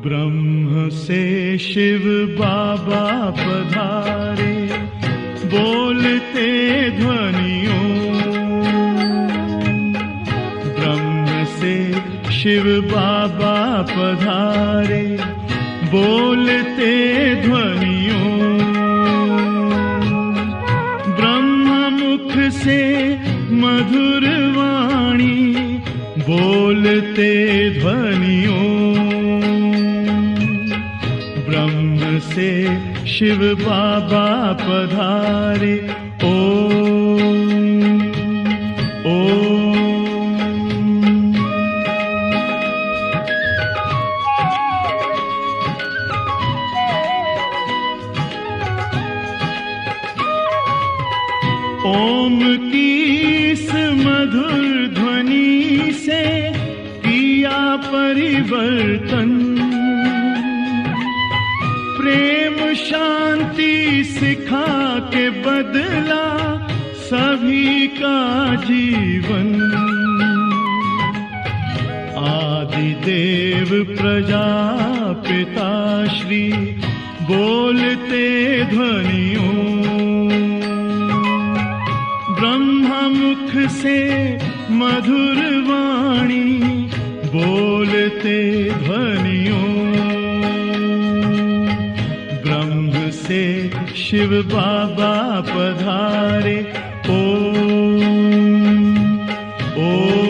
ब्रह्म से शिव बाबा पधारे, बोलते ध्वनियों। ब्रह्म से शिव बाबा पधारे, बोलते ध्वनियों। ब्रह्म मुख से मधुर वाणी, बोलते ध्वनियों। ब्रह्म से शिव बाबा पधारे, ओम ओम। ओम की इस मधुर ध्वनि से किया परिवर्तन। प्रेम शांति सिखा के बदला सभी का जीवन। आदि देव प्रजापिता श्री, बोलते ध्वनियों। ब्रह्म मुख से मधुर वाणी, बोलते ध्वनियों। ब्रह्म से शिव बाबा पधारे, ओम ओम।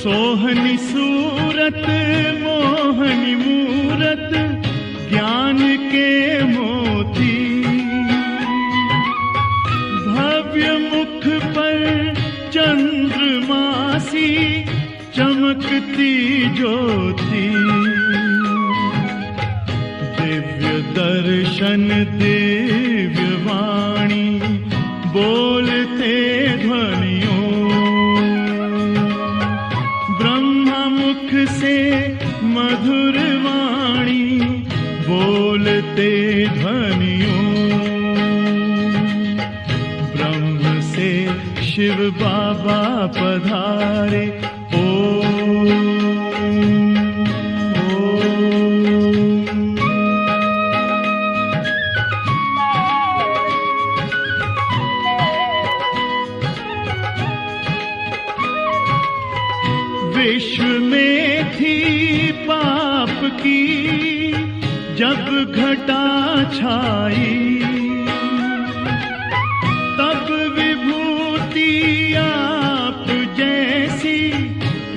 सोहनी सूरत मोहनी मूरत, ज्ञान के मोती। भव्य मुख पर चंद्रमासी, चमकती ज्योति। दिव्य दर्शन दिव्य वाणी, बोलते ध्वनियों। मुख से मधुर वाणी, बोलते ध्वनियों। ब्रह्म से शिव बाबा पधारे, ओम ओम। विश्व में थी पाप की जब घटा छाई, तब विभूति आप जैसी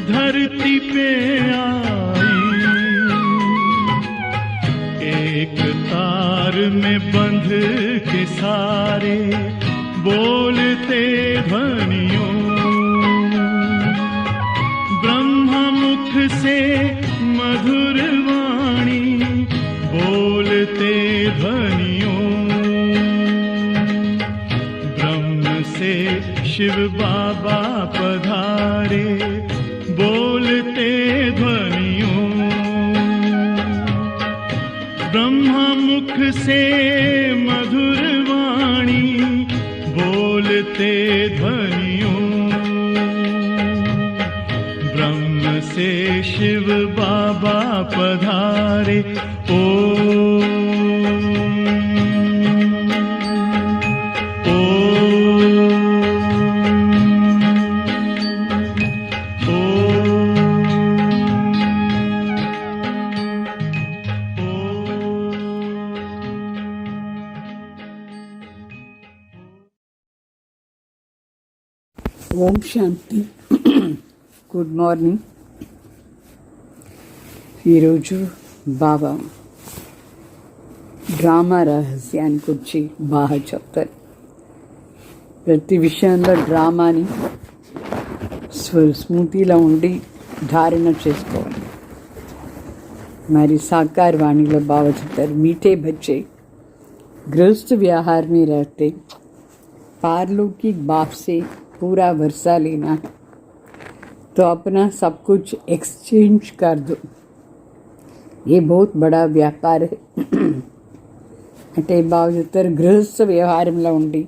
धरती पे आई। एक तार में बंध के सारे, बोलते ध्वनियों। मुख से मधुर वाणी, बोलते ध्वनियों। ब्रह्म से शिव बाबा पधारे, बोलते ध्वनियों। ब्रह्म मुख से मधुर वाणी, बोलते ध्वनियों। ब्रह्म से शिव बाबा पधारे, ओम ओम ఓం శాంతి. Good morning. ఈరోజు బాబా డ్రామా రహస్యానికి వచ్చి బాగా చెప్తారు. ప్రతి విషయంలో డ్రామాని స్మృతిలో ఉండి ధారణ చేసుకోవాలి. हमारी साकार वाणी बावचतर मीठे बच्चे गृहस्थ व्यवहार में रहते पारलौकिक बाप से पूरा वर्षा लेना है तो अपना सब कुछ एक्सचेंज कर दो। ये बहुत बड़ा व्यापार है అంటే బావచెప్తారు గృహస్థ వ్యవహారంలో ఉండి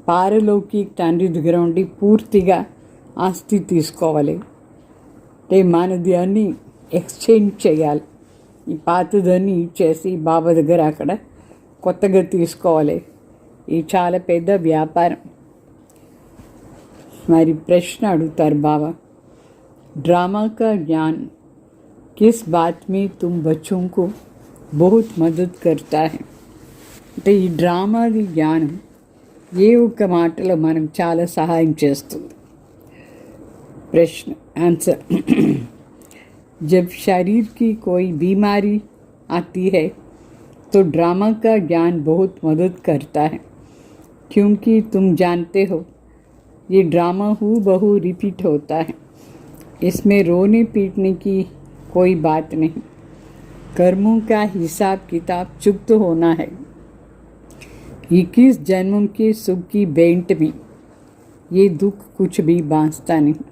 పారలౌకిక తండ్రి దగ్గర ఉండి పూర్తిగా ఆస్తి తీసుకోవాలి. అంటే మానదాన్ని ఎక్స్చేంజ్ చేయాలి. ఈ పాతదాన్ని ఇచ్చేసి బాబా దగ్గర అక్కడ కొత్తగా తీసుకోవాలి. ఇది చాలా పెద్ద వ్యాపారం. మరి ప్రశ్న అడుగుతారు బాబా, ड्रामा का ज्ञान किस बात में तुम बच्चों को बहुत मदद करता है? అంటే ఈ డ్రామాది జ్ఞానం ఏ ఒక్క మాటలో మనం చాలా సహాయం చేస్తుంది. प्रश्न आंसर जब शरीर की कोई बीमारी आती है तो ड्रामा का ज्ञान बहुत मदद करता है, क्योंकि तुम जानते हो ये ड्रामा हूबहू रिपीट होता है. इसमें रोने पीटने की कोई बात नहीं. कर्मों का हिसाब किताब चुप्त होना है. 21 जन्मों के सुख की बेंट में ये दुख कुछ भी बांसता नहीं.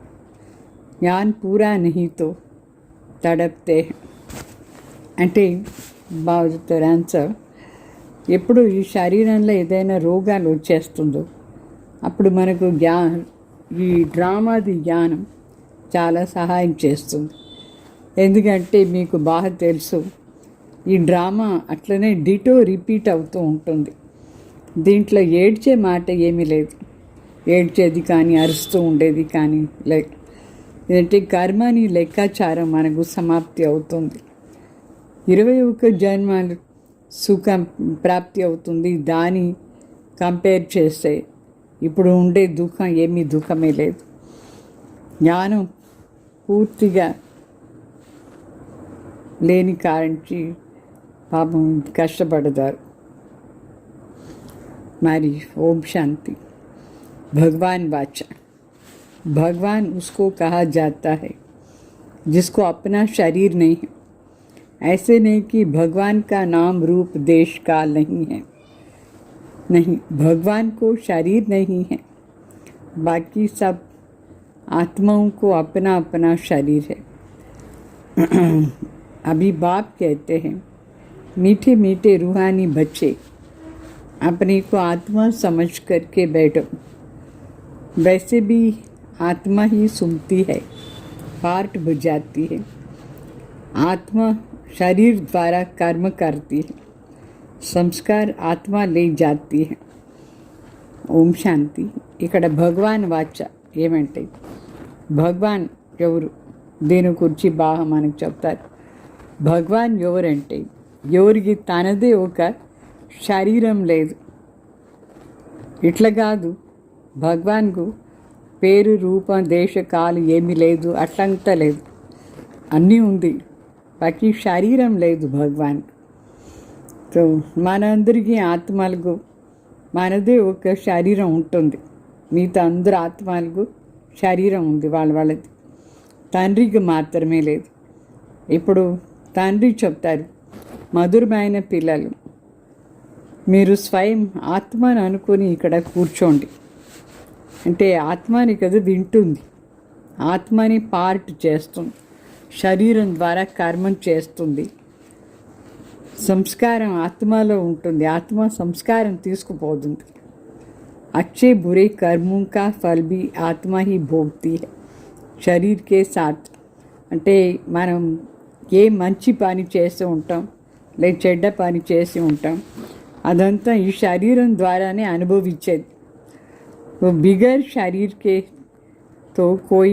ज्ञान पूरा नहीं तो తడప్తే అంటే బాగుతారు ఆన్సర్. ఎప్పుడు ఈ శరీరంలో ఏదైనా రోగాలు వచ్చేస్తుందో అప్పుడు మనకు ఈ డ్రామాది జ్ఞానం చాలా సహాయం చేస్తుంది. ఎందుకంటే మీకు బాగా తెలుసు ఈ డ్రామా అట్లనే డిటో రిపీట్ అవుతూ ఉంటుంది. దీంట్లో ఏడ్చే మాట ఏమీ లేదు. ఏడ్చేది కానీ అరుస్తూ ఉండేది కానీ లైక్ ఏంటంటే కర్మని లెక్కాచారం మనకు సమాప్తి అవుతుంది. 21 జన్మలు సుఖం ప్రాప్తి అవుతుంది. దాన్ని కంపేర్ చేస్తే ఇప్పుడు ఉండే దుఃఖం ఏమీ దుఃఖమే లేదు. జ్ఞానం పూర్తిగా లేని కారణి పాపం కష్టపడతారు. మరి ఓం శాంతి. भगवान वाचा, भगवान उसको कहा जाता है जिसको अपना शरीर नहीं है. ऐसे नहीं कि भगवान का नाम रूप देश काल नहीं है. नहीं, भगवान को शरीर नहीं है. बाकी सब आत्माओं को अपना अपना शरीर है. अभी बाप कहते हैं मीठे मीठे रूहानी बच्चे अपने को आत्मा समझ करके बैठो. वैसे भी आत्मा ही सुनती है, पार्ट बजाती है. आत्मा शरीर द्वारा कर्म करती है. संस्कार आत्मा ले जाती है. ఓం శాంతి. ఇక్కడ భగవాన్ వాచ ఏమంటే భగవాన్ ఎవరు దీని గురించి బాగా మనకు చెప్తారు. భగవాన్ ఎవరంటే ఎవరికి తనదే ఒక శరీరం లేదు. ఇట్లా కాదు, భగవాన్కు పేరు రూపం దేశ కాలు ఏమీ లేదు, అట్లంతా లేదు. అన్నీ ఉంది, బాకీ శరీరం లేదు భగవాన్. సో మనందరికీ ఆత్మలకు మనదే ఒక శరీరం ఉంటుంది. మిగతా అందరు ఆత్మలకు శరీరం ఉంది వాళ్ళది. తండ్రికి మాత్రమే లేదు. ఇప్పుడు తండ్రి చెప్తారు, మధురమైన పిల్లలు మీరు స్వయం ఆత్మని అనుకొని ఇక్కడ కూర్చోండి. అంటే ఆత్మని కదా వింటుంది, ఆత్మని పార్ట్ చేస్తుంది, శరీరం ద్వారా కర్మం చేస్తుంది. సంస్కారం ఆత్మలో ఉంటుంది, ఆత్మ సంస్కారం తీసుకుపోతుంది. अच्छे बुरे कर्मों का फल भी आत्मा ही भोगती है शरीर के साथ. అంటే మనం ఏ మంచి పని చేస్తూ ఉంటాం లేక చెడ్డ పని చేసి ఉంటాం అదంతా ఈ శరీరం ద్వారానే అనుభవించేది. बिगर शरीर के तो कोई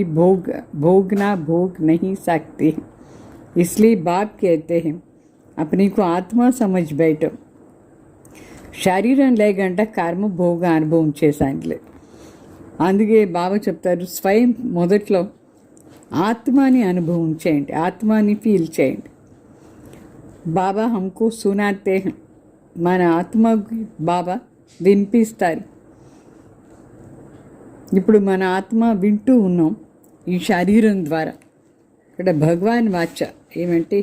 भोगना भोग नहीं सकते. इसलिए बाप कहते हैं अपने को आत्मा समझ बैठो. శరీరం లేకుండా కర్మ భోగ అనుభవం చేశానులే. అందుకే బాబా చెప్తారు స్వయం మొదట్లో ఆత్మని అనుభవం చేయండి, ఆత్మని ఫీల్ చేయండి. బాబా హమ్కో సునాతే మన ఆత్మకి బాబా వినిపిస్తారు. ఇప్పుడు మన ఆత్మ వింటూ ఉన్నాం ఈ శరీరం ద్వారా. ఇక్కడ భగవాన్ వాచ ఏమంటే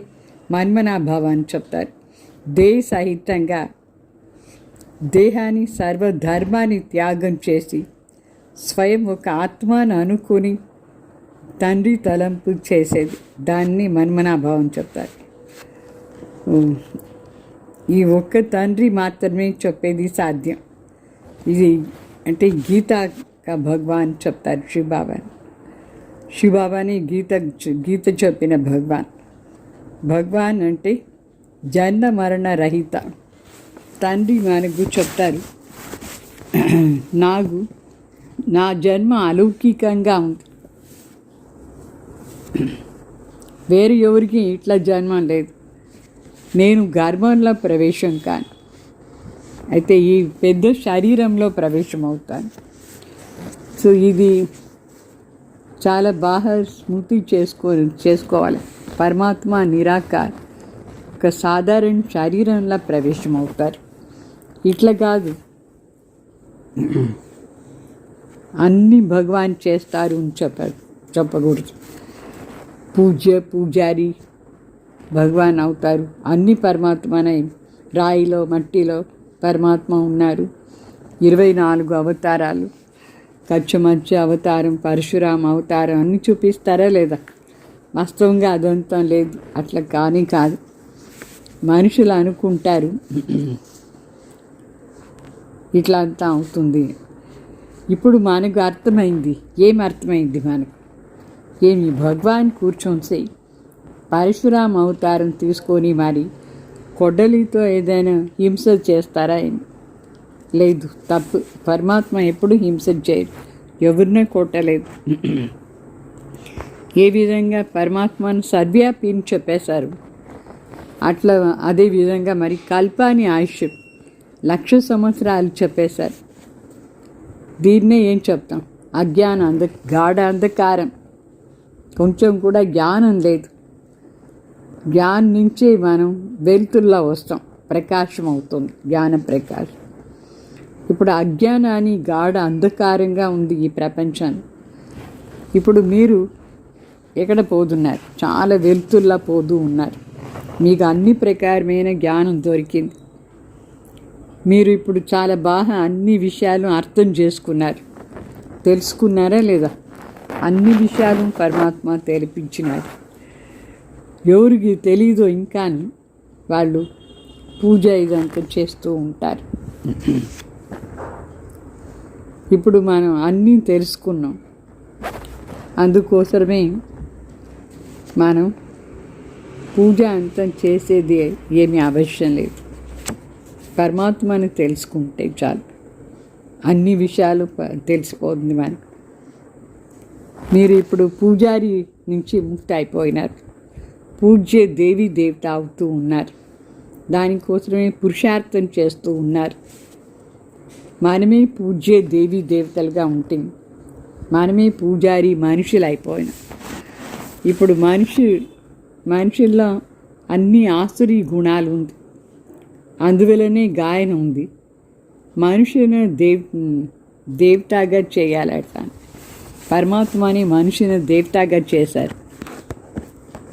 మన్మనాభావ అని చెప్తారు. సహితంగా దేహాన్ని సర్వధర్మాన్ని త్యాగం చేసి స్వయం ఒక ఆత్మను అనుకుని తండ్రి తలంపు చేసేది, దాన్ని మన్మనాభావం చెప్తారు. ఈ ఒక్క తండ్రి మాత్రమే చెప్పేది సాధ్యం. ఇది అంటే గీత భగవాన్ చెప్తారు. శివబాబాని గీత చెప్పిన భగవాన్ అంటే జన్మ మరణ రహిత తండ్రి. మనకు చెప్తారు, నా జన్మ అలౌకికంగా ఉంది, వేరే ఎవరికి ఇట్లా జన్మ లేదు, నేను గర్భంలో ప్రవేశం కాను, అయితే ఈ పెద్ద శరీరంలో ప్రవేశం అవుతాను. సో ఇది చాలా బాగా స్మృతి చేసుకోవాలి. పరమాత్మ నిరాకార్ ఒక సాధారణ శరీరంలో ప్రవేశం అవుతారు. ఇట్లా కాదు అన్నీ భగవాన్ చేస్తారు అని చెప్పకూడదు. పూజారి భగవాన్ అవుతారు, అన్ని పరమాత్మనే. రాయిలో మట్టిలో పరమాత్మ ఉన్నారు. 24 అవతారాలు, కచ్చమచ్చ అవతారం, పరశురామ అవతారం అన్నీ చూపిస్తారా లేదా? వాస్తవంగా అదంతా లేదు, అట్లా కానీ కాదు. మనుషులు అనుకుంటారు ఇట్లా అంతా అవుతుంది. ఇప్పుడు మనకు అర్థమైంది. ఏమర్థమైంది మనకు? ఏమి భగవాన్ కూర్చొని పరశురామ అవతారం తీసుకొని మరి కొడలితో ఏదైనా హింస చేస్తారా? లేదు, తప్పు. పరమాత్మ ఎప్పుడు హింస చేయరు, ఎవరినే కొట్టలేదు. ఏ విధంగా పరమాత్మను సర్వ్యాపిని చెప్పేశారు, అట్లా అదేవిధంగా మరి కల్పాని ఆయుష్ 1,00,000 సంవత్సరాలు చెప్పేశారు. దీన్నే ఏం చెప్తాం? అజ్ఞానం, గాఢ అంధకారం, కొంచెం కూడా జ్ఞానం లేదు. జ్ఞానం నుంచే మనం వెలుతుల్లా వస్తాం, ప్రకాశం అవుతుంది, జ్ఞాన ప్రకాశం. ఇప్పుడు అజ్ఞానాన్ని గాఢ అంధకారంగా ఉంది ఈ ప్రపంచాన్ని. ఇప్పుడు మీరు ఎక్కడ పోతున్నారు? చాలా వెలుతుల్లా పోతూ ఉన్నారు. మీకు అన్ని ప్రకారమైన జ్ఞానం దొరికింది. మీరు ఇప్పుడు చాలా బాగా అన్ని విషయాలు అర్థం చేసుకున్నారు. తెలుసుకున్నారా లేదా? అన్ని విషయాలు పరమాత్మ తెలిపించినారు. ఎవరికి తెలీదో ఇంకా వాళ్ళు పూజ ఇదంతా చేస్తూ ఉంటారు. ఇప్పుడు మనం అన్నీ తెలుసుకున్నాం, అందుకోసమే మనం పూజ అంతా చేసేది ఏమీ అవసరం లేదు. పరమాత్మని తెలుసుకుంటే చాలు, అన్ని విషయాలు తెలిసిపోతుంది మనకు. మీరు ఇప్పుడు పూజారి నుంచి ముక్తి అయిపోయినారు, పూజ్య దేవి దేవత అవుతూ ఉన్నారు. దానికోసమే పురుషార్థం చేస్తూ ఉన్నారు. మనమే పూజ్య దేవి దేవతలుగా ఉంటే మనమే పూజారి మనుషులు అయిపోయినాం. ఇప్పుడు మనుషుల్లో అన్ని ఆసురీ గుణాలు ఉంది, అందువలనే గాయన ఉంది. మనుషుని దేవతగా చేయాలట. పరమాత్మని మనుషుని దేవతగా చేశారు.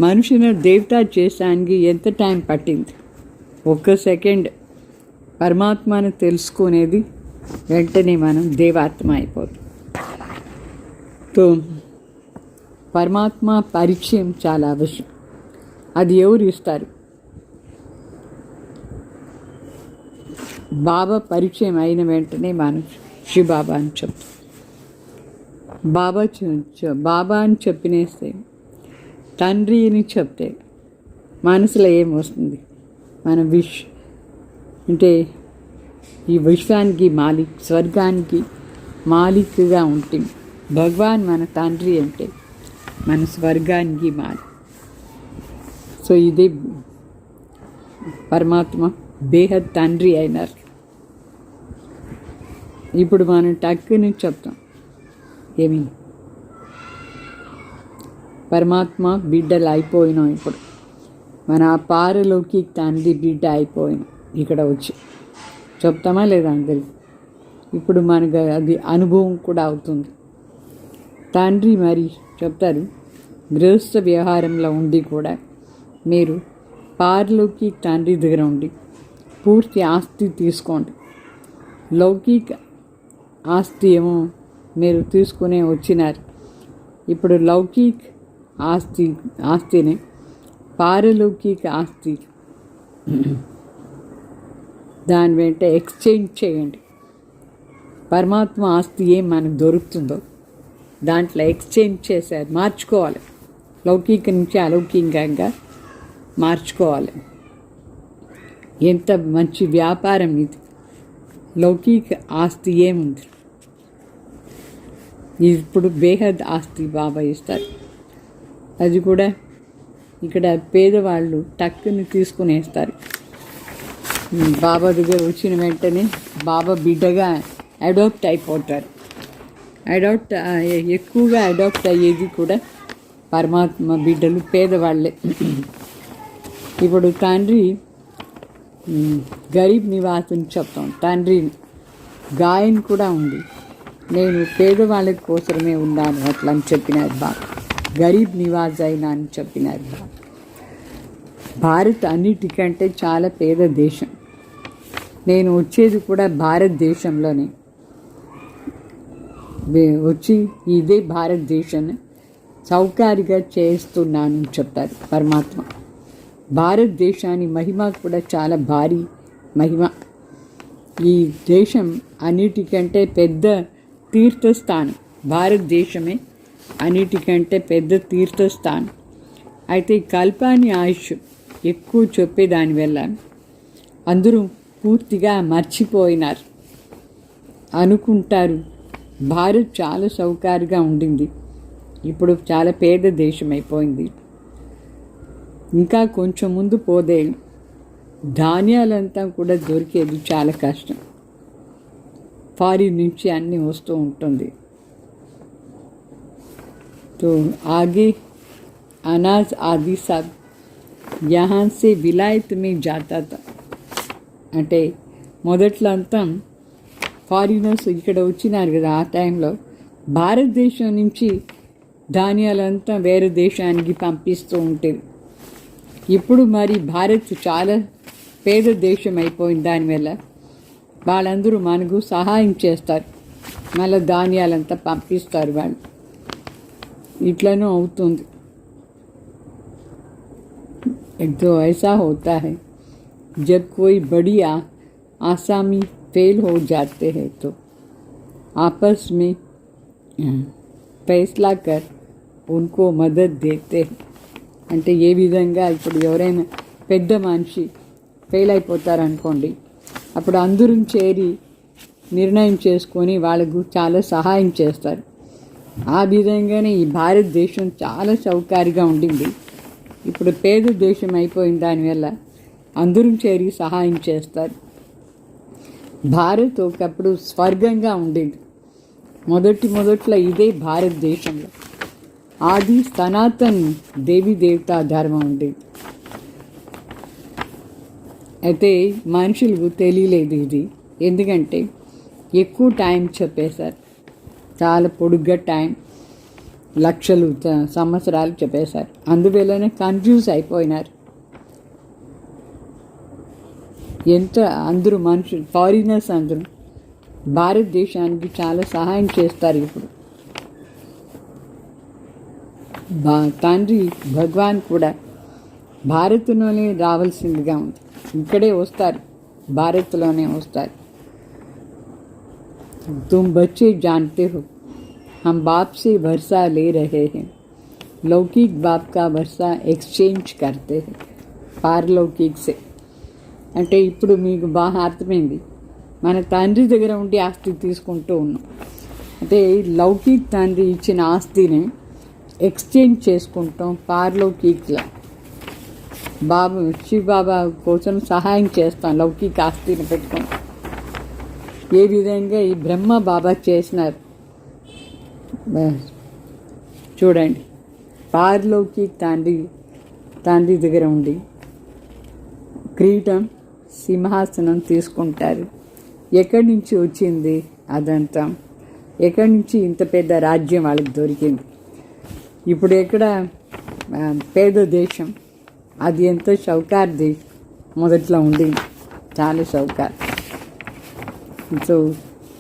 మనుషుని దేవత చేసానికి ఎంత టైం పట్టింది? 1 సెకండ్. పరమాత్మను తెలుసుకునేది వెంటనే మనం దేవాత్మ అయిపోతుంది. సో పరమాత్మ పరిచయం చాలా అవసరం. అది ఎవరు ఇస్తారు? బాబా పరిచయం అయిన వెంటనే మనం శివబాబా అని చెప్తాం. బాబా అని చెప్పినేస్తే, తండ్రి అని చెప్తే మనసులో ఏమొస్తుంది? మన అంటే ఈ విశ్వానికి మాలిక్, స్వర్గానికి మాలిక్గా ఉంటుంది. భగవాన్ మన తండ్రి అంటే మన స్వర్గానికి మాలిక్. సో ఇది పరమాత్మ బేహద్ తండ్రి అయినారు. ఇప్పుడు మనం టక్కుని చెప్తాం ఏమి? పరమాత్మ బిడ్డలు అయిపోయినాం. ఇప్పుడు మన ఆ పారలోకి తండ్రి బిడ్డ అయిపోయినాం. ఇక్కడ వచ్చి చెప్తామా లేదా అందరికి? ఇప్పుడు మనకు అది అనుభవం కూడా అవుతుంది. తండ్రి మరి చెప్తారు, గృహస్థ వ్యవహారంలో ఉండి కూడా మీరు పారలౌకిక తండ్రి దగ్గర ఉండి పూర్తి ఆస్తి తీసుకోండి. లౌకిక ఆస్తి ఏమో మీరు తీసుకునే వచ్చినారు. ఇప్పుడు లౌకిక ఆస్తిని పారలౌకిక ఆస్తి దాని వెంట ఎక్స్చేంజ్ చేయండి. పరమాత్మ ఆస్తి ఏం మనకు దొరుకుతుందో దాంట్లో ఎక్స్చేంజ్ చేశారు, మార్చుకోవాలి. లౌకిక నుంచి అలౌకికంగా మార్చుకోవాలి. ఎంత మంచి వ్యాపారం ఇది. లౌకిక ఆస్తి ఏముంది, ఇప్పుడు బేహద్ ఆస్తి బాబా ఇస్తారు. అది కూడా ఇక్కడ పేదవాళ్ళు టక్కుని తీసుకునేస్తారు. బాబా దగ్గర వచ్చిన వెంటనే బాబా బిడ్డగా అడాప్ట్ అయిపోతారు. ఎక్కువగా అడాప్ట్ అయ్యేది కూడా పరమాత్మ బిడ్డలు, పేదవాళ్ళే. ఇప్పుడు తండ్రి గరీబ్ నివాసం చెప్తాం. తండ్రి గాయన్ కూడా ఉంది, నేను పేదవాళ్ళ కోసమే ఉన్నాను అట్లా అని చెప్పినారు బాబా. గరీబ్ నివాజ్ అయినా అని చెప్పినారు బాబా. భారత్ అన్నిటికంటే చాలా పేద దేశం. నేను వచ్చేది కూడా భారతదేశంలోనే వచ్చి ఇదే భారతదేశాన్ని సౌకర్యంగా చేస్తున్నాను చెప్తారు పరమాత్మ. భారతదేశాన్ని మహిమ కూడా చాలా భారీ మహిమ. ఈ దేశం అన్నిటికంటే పెద్ద తీర్థస్థానం. భారతదేశమే అన్నిటికంటే పెద్ద తీర్థస్థానం. అయితే కల్పాని ఆయుష్ ఎక్కువ చెప్పేదాని వల్ల అందరూ పూర్తిగా మర్చిపోయినారు. అనుకుంటారు భారత్ చాలా సౌకర్యంగా ఉండింది, ఇప్పుడు చాలా పేద దేశం అయిపోయింది. ఇంకా కొంచెం ముందు పోదే ధాన్యాలంతా కూడా దొరికేది చాలా కష్టం. ఫారిన్ నుంచి అన్నీ వస్తూ ఉంటుంది. तो आगे अनाज आदि सब यहाँ से विलायत में जाता था. అంటే మొదట్లో అంతా ఫారినర్స్ ఇక్కడ వచ్చినారు కదా, ఆ టైంలో భారతదేశం నుంచి ధాన్యాలంతా వేరే దేశానికి పంపిస్తూ ఉంటుంది. ఇప్పుడు మరి భారత్ చాలా పేద దేశం అయిపోయింది. దానివల్ల వాళ్ళందరూ మనకు సహాయం చేస్తారు, మళ్ళీ ధాన్యాలంతా పంపిస్తారు వాళ్ళు. ఇట్లనూ అవుతుంది. तो ऐसा होता है जब कोई बड़ी आसामी फेल हो जाते हैं तो आपस में फैसला कर उनको मदद देते हैं. అంటే ఏ విధంగా ఇప్పుడు ఎవరైనా పెద్ద మనిషి ఫెయిల్ అయిపోతారనుకోండి, అప్పుడు అందరూ చేరి నిర్ణయం చేసుకొని వాళ్ళకు చాలా సహాయం చేస్తారు. ఆ విధంగానే ఈ భారతదేశం చాలా సౌకర్యంగా ఉండింది, ఇప్పుడు పేద దేశం అయిపోయిన దానివల్ల అందరూ చేరి సహాయం చేస్తారు. భారత్ ఒకప్పుడు స్వర్గంగా ఉండేది. మొదట్లో ఇదే భారతదేశంలో ఆది సనాతన్ దేవీ దేవతా ధర్మం ఉండేది. అయితే మనుషులకు తెలియలేదు ఇది, ఎందుకంటే ఎక్కువ టైం చెప్పేశారు, చాలా పొడుగ్గా టైం, లక్షలు సంవత్సరాలు చెప్పేశారు. అందువల్లనే కన్ఫ్యూజ్ అయిపోయినారు. ఎంత అందరూ మనుషులు ఫారినర్స్ అందరూ భారతదేశానికి చాలా సహాయం చేస్తారు. ఇప్పుడు తండ్రి భగవాన్ కూడా భారత్లోనే రావాల్సిందిగా ఉంది, ఇక్కడే వస్తారు, భారత్లోనే వస్తారు. तुम बच्चे जानते हो हम बाप से वर्षा ले रहे हैं, लौकिक बाप का वर्षा एक्सचेंज करते हैं पारलौकिक से. అంటే ఇప్పుడు మీకు బాగా అర్థమైంది, మన తండ్రి దగ్గర ఉండి ఆస్తి తీసుకుంటూ ఉన్నాం. అంటే లౌకిక్ తండ్రి ఇచ్చిన ఆస్తిని ఎక్స్చేంజ్ చేసుకుంటాం పారలౌకిక్లా. శివబాబా కోసం సహాయం చేస్తాం లౌకిక ఆస్తిని పెట్టుకొని. ఏ విధంగా ఈ బ్రహ్మ బాబా చేసినారు చూడండి. పారలౌకిక తండ్రి దగ్గర ఉండి కిరీటం సింహాసనం తీసుకుంటారు. ఎక్కడి నుంచి వచ్చింది అదంతా, ఎక్కడి నుంచి ఇంత పెద్ద రాజ్యం వాళ్ళకి దొరికింది? ఇప్పుడు ఎక్కడ పేద దేశం, అది ఎంతో షౌకార్ది మొదట్లో ఉండింది, చాలా షౌకార్. సో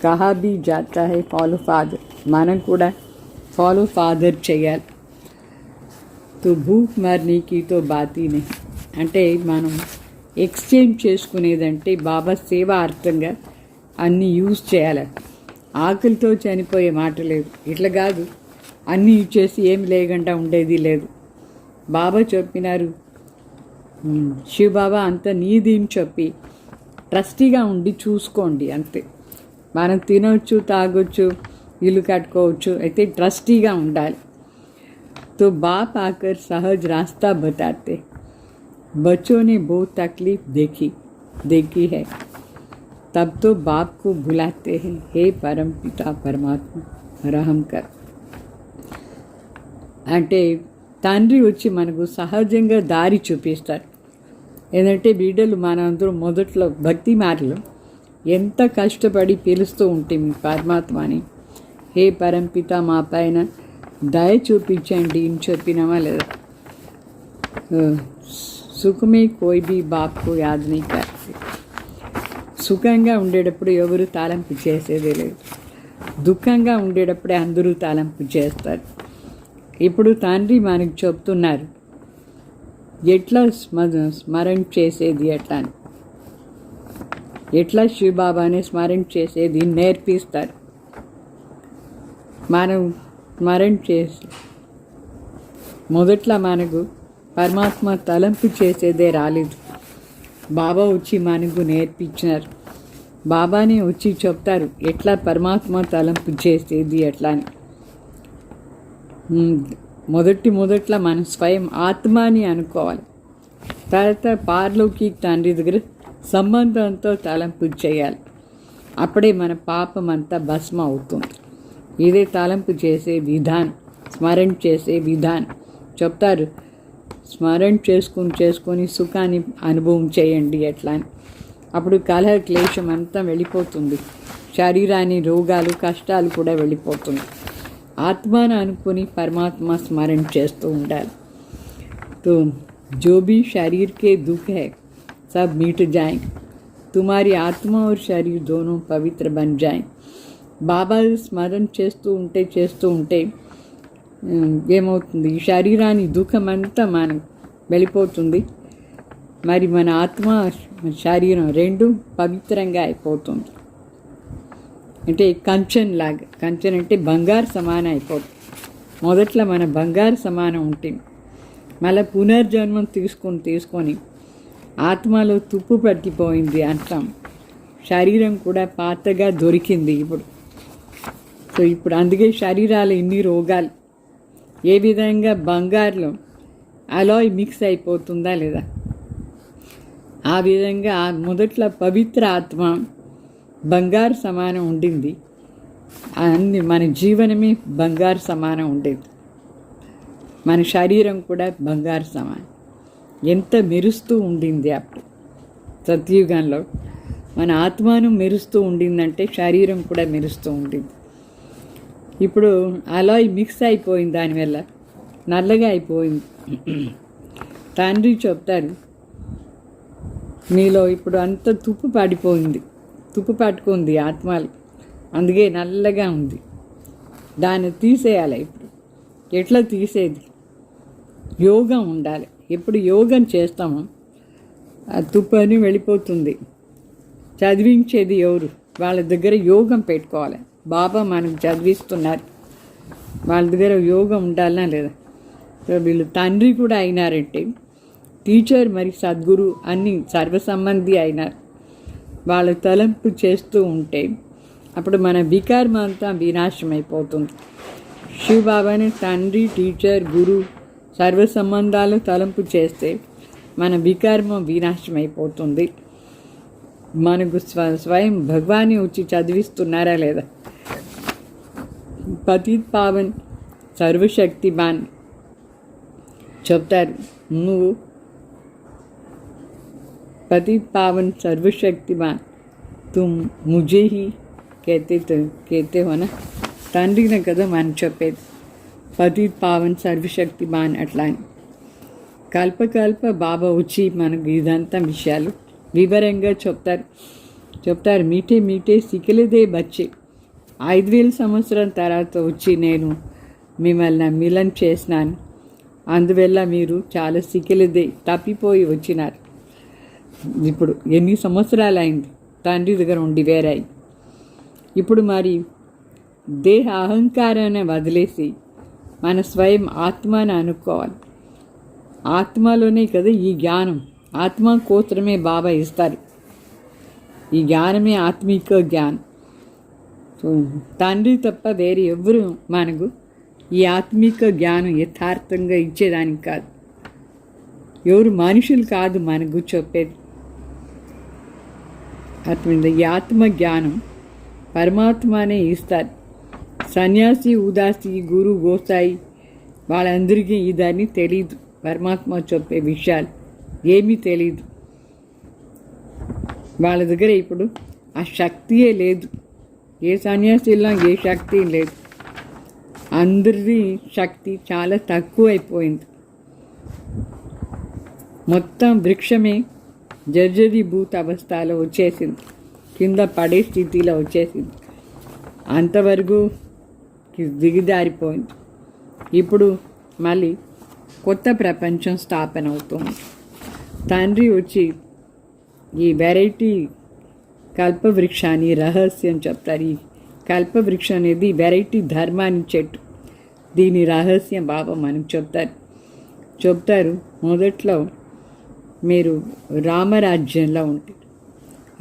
కహా బీ జాతా హై ఫాలో ఫాదర్, మనం కూడా ఫాలో ఫాదర్ చేయాలి. తో భూక్ మర్నీకి తో బాతీ నే, అంటే మనం ఎక్స్చేంజ్ చేసుకునేదంటే బాబా సేవార్థంగా అన్నీ యూజ్ చేయాలి. ఆకలితో చనిపోయే మాట లేదు, ఇట్లా కాదు అన్నీ ఇచ్చేసి ఏమి లేకుండా ఉండేది లేదు. బాబా చెప్పినారు, శివ బాబా అంతా నీదిని చెప్పి ట్రస్టీగా ఉండి చూసుకోండి అంతే. మనం తినవచ్చు, తాగొచ్చు, ఇల్లు కట్టుకోవచ్చు, అయితే ట్రస్టీగా ఉండాలి. తో బాప్ ఆకర్ సహజ్ రాస్తా బతాతే, बच्चों ने बहुत तकलीफ देखी है, तब तो बाप को बुलाते हैं, हे परम पिता परमात्मा रहम कर. అంటే తండ్రి వచ్చి మనకు సహజంగా దారి చూపిస్తారు. ఏంటంటే బిడ్డలు మనందరూ మొదట్లో భక్తి మార్గంలో ఎంత కష్టపడి పిలుస్తూ ఉంటే మీ పరమాత్మని, హే పరంపిత మా పైన దయ చూపించండి అని చెప్పినామా లేదా? సుఖమే కోయి బీ బాప్కు యాద్ నీ కర్తే, సుఖంగా ఉండేటప్పుడు ఎవరు తాళంపు చేసేదే లేదు, దుఃఖంగా ఉండేటప్పుడే అందరూ తాళంపు చేస్తారు. ఇప్పుడు తండ్రి మనకు చెప్తున్నారు ఎట్లా స్మరణ చేసేది, ఎట్లా శివబాబాని స్మరణ చేసేది నేర్పిస్తారు. మనం స్మరణ చేసి మొదట్లో మనకు పరమాత్మ తలంపు చేసేదే రాలేదు. బాబా వచ్చి మనకు నేర్పించినారు. బాబానే వచ్చి చెప్తారు ఎట్లా పరమాత్మ తలంపు చేసేది ఎట్లా అని. మొదట్లో మనం స్వయం ఆత్మని అనుకోవాలి. తర్వాత పార్లోకి తండ్రి దగ్గర సంబంధంతో తలంపు చేయాలి. అప్పుడే మన పాపం అంతా భస్మ అవుతుంది. ఇదే తలంపు చేసే విధానం, స్మరణ చేసే విధానం చెప్తారు. స్మరణ చేసుకొని సుఖాన్ని అనుభవం చేయండి ఎట్లా అని. అప్పుడు కలహ క్లేశం అంతా వెళ్ళిపోతుంది. శరీరాన్ని రోగాలు కష్టాలు కూడా వెళ్ళిపోతుంది. ఆత్మను అనుకుని పరమాత్మ స్మరణ చేస్తూ ఉండాలి. तो जो भी शरीर के दुख है सब मिट जाएंगे, तुम्हारी आत्मा और शरीर दोनों पवित्र बन जाएं. బాబా స్మరణ చేస్తూ ఉంటే ఏమవుతుంది, ఈ శరీరాన్ని దుఃఖమంతా మనం వెళ్ళిపోతుంది. మరి మన ఆత్మ శరీరం రెండు పవిత్రంగా అయిపోతుంది. అంటే కంచన్ లాగా, కంచన్ అంటే బంగారు సమానం అయిపోతుంది. మొదట్లో మన బంగారు సమానం ఉంటుంది. మళ్ళీ పునర్జన్మం తీసుకొని ఆత్మలో తుప్పు పట్టిపోయింది అంటాం. శరీరం కూడా పాతగా దొరికింది ఇప్పుడు. సో ఇప్పుడు అందుకే శరీరాలు ఇన్ని రోగాలు. ఏ విధంగా బంగారులో అలాయ్ మిక్స్ అయిపోతుందా లేదా, ఆ విధంగా మొదట్లో పవిత్ర ఆత్మ బంగారు సమానం ఉండింది. అన్ని మన జీవనమే బంగారు సమానం ఉండేది. మన శరీరం కూడా బంగారు సమానం. ఎంత మెరుస్తూ ఉండింది అప్పుడు సత్యుగంలో. మన ఆత్మను మెరుస్తూ ఉండిందంటే శరీరం కూడా మెరుస్తూ ఉండింది. ఇప్పుడు అలాయ్ మిక్స్ అయిపోయింది, దానివల్ల నల్లగా అయిపోయింది. తండ్రి చెప్తారు మీలో ఇప్పుడు అంత తుప్పు పడిపోయింది, తుప్పు పట్టుకుంది ఆత్మలు, అందుకే నల్లగా ఉంది. దాన్ని తీసేయాలి. ఇప్పుడు ఎట్లా తీసేది? యోగం ఉండాలి. ఎప్పుడు యోగం చేస్తామో ఆ తుప్పు అని వెళ్ళిపోతుంది. చదివించేది ఎవరు? వాళ్ళ దగ్గర యోగం పెట్టుకోవాలి. బాబా మనకు చదివిస్తున్నారు, వాళ్ళ దగ్గర యోగం ఉండాలనా లేదా? వీళ్ళు తండ్రి కూడా అయినారంటే టీచర్ మరి సద్గురు అన్ని సర్వసంబంధి అయినారు. వాళ్ళ తలంపు చేస్తూ ఉంటే అప్పుడు మన వికారం అంతా వినాశం అయిపోతుంది. శివబాబాని తండ్రి, టీచర్, గురు సర్వ సంబంధాలు తలంపు చేస్తే మన వికారం వినాశం అయిపోతుంది. మనకు స్వయం భగవాన్ వచ్చి చదివిస్తున్నారా లేదా? పతిత్ పావన్ సర్వశక్తిమాన్ చెప్తారు. నువ్వు పతిత్ పావన్ సర్వశక్తిమాన్ తుమ్ ముझे ही कहते हो ना. తండ్రినే కదా మనం చెప్పేది పతిత్ పావన్ సర్వశక్తిమాన్ అట్లా అని. కల్ప బాబా వచ్చి మనకు ఇదంతా విషయాలు వివరంగా చెప్తారు. మీటే సిక్కలేదే బచ్చే. 5,000 సంవత్సరం తర్వాత వచ్చి నేను మిమ్మల్ని మిలన్ చేసినాను, అందువల్ల మీరు చాలా సిక్కలేదే తప్పిపోయి వచ్చినారు. ఇప్పుడు ఎన్ని సంవత్సరాలు అయింది తండ్రి దగ్గర ఉండి వేరాయి. ఇప్పుడు మరి దేహ అహంకారాన్ని వదిలేసి మన స్వయం ఆత్మని అనుకోవాలి. ఆత్మలోనే కదా ఈ జ్ఞానం, ఆత్మ కోసమే బాబా ఇస్తారు. ఈ జ్ఞానమే ఆత్మిక జ్ఞానం. సో తండ్రి తప్ప వేరే ఎవరు మనకు ఈ ఆత్మిక జ్ఞానం యథార్థంగా ఇచ్చేదానికి కాదు. ఎవరు మనుషులు కాదు మనకు చెప్పేది. అర్థమైంది? ఈ ఆత్మ జ్ఞానం పరమాత్మనే ఇస్తారు. సన్యాసి, ఉదాసి, గురు, గోసాయి వాళ్ళందరికీ ఇదని తెలీదు. పరమాత్మ చెప్పే విషయాలు ఏమీ తెలీదు. వాళ్ళ దగ్గర ఇప్పుడు ఆ శక్తియే లేదు. ఏ సన్యాసిలో ఏ శక్తి లేదు. అందరి శక్తి చాలా తక్కువైపోయింది. మొత్తం వృక్షమే జర్జరీభూత అవస్థలో వచ్చేసింది, కింద పడే స్థితిలో వచ్చేసింది. అంతవరకు దిగజారిపోయింది. ఇప్పుడు మళ్ళీ కొత్త ప్రపంచం స్థాపన అవుతుంది. తండ్రి వచ్చి ఈ వెరైటీ కల్పవృక్షాన్ని రహస్యం చెప్తారు. ఈ కల్పవృక్షం అనేది వెరైటీ ధర్మాన్ని చెట్టు. దీని రహస్యం బాబా మనకు చెప్తారు. మొదట్లో మీరు రామరాజ్యంలో ఉంటుంది.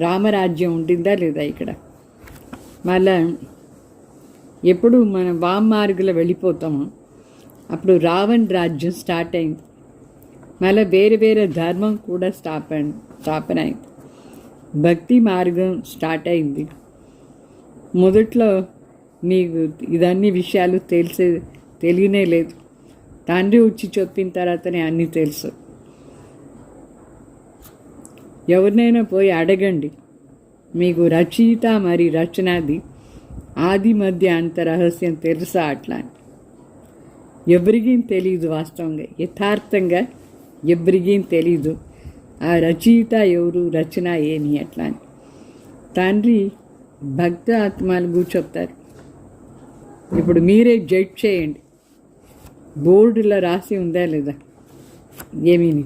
రామరాజ్యం ఉంటుందా లేదా ఇక్కడ? మళ్ళా ఎప్పుడు మనం వామ్ మార్గంలో వెళ్ళిపోతామో అప్పుడు రావణ్ రాజ్యం స్టార్ట్ అయింది. మళ్ళీ వేరే ధర్మం కూడా స్థాపన అయింది. భక్తి మార్గం స్టార్ట్ అయింది. మొదట్లో మీకు ఇదన్నీ విషయాలు తెలియనే లేదు. తండ్రి వచ్చి చెప్పిన తర్వాతనే అన్నీ తెలుసు. ఎవరినైనా పోయి అడగండి, మీకు రచయిత మరి రచనాది ఆది మధ్య అంత రహస్యం తెలుసా అట్లా. ఎవరికీ తెలీదు. వాస్తవంగా యథార్థంగా ఎవరికీ తెలీదు ఆ రచయిత ఎవరు, రచన ఏమి అట్లా అని. తండ్రి భక్త ఆత్మలు చెప్తారు. ఇప్పుడు మీరే జడ్జ్ చేయండి. బోర్డులో రాసి ఉందా లేదా ఏమీని.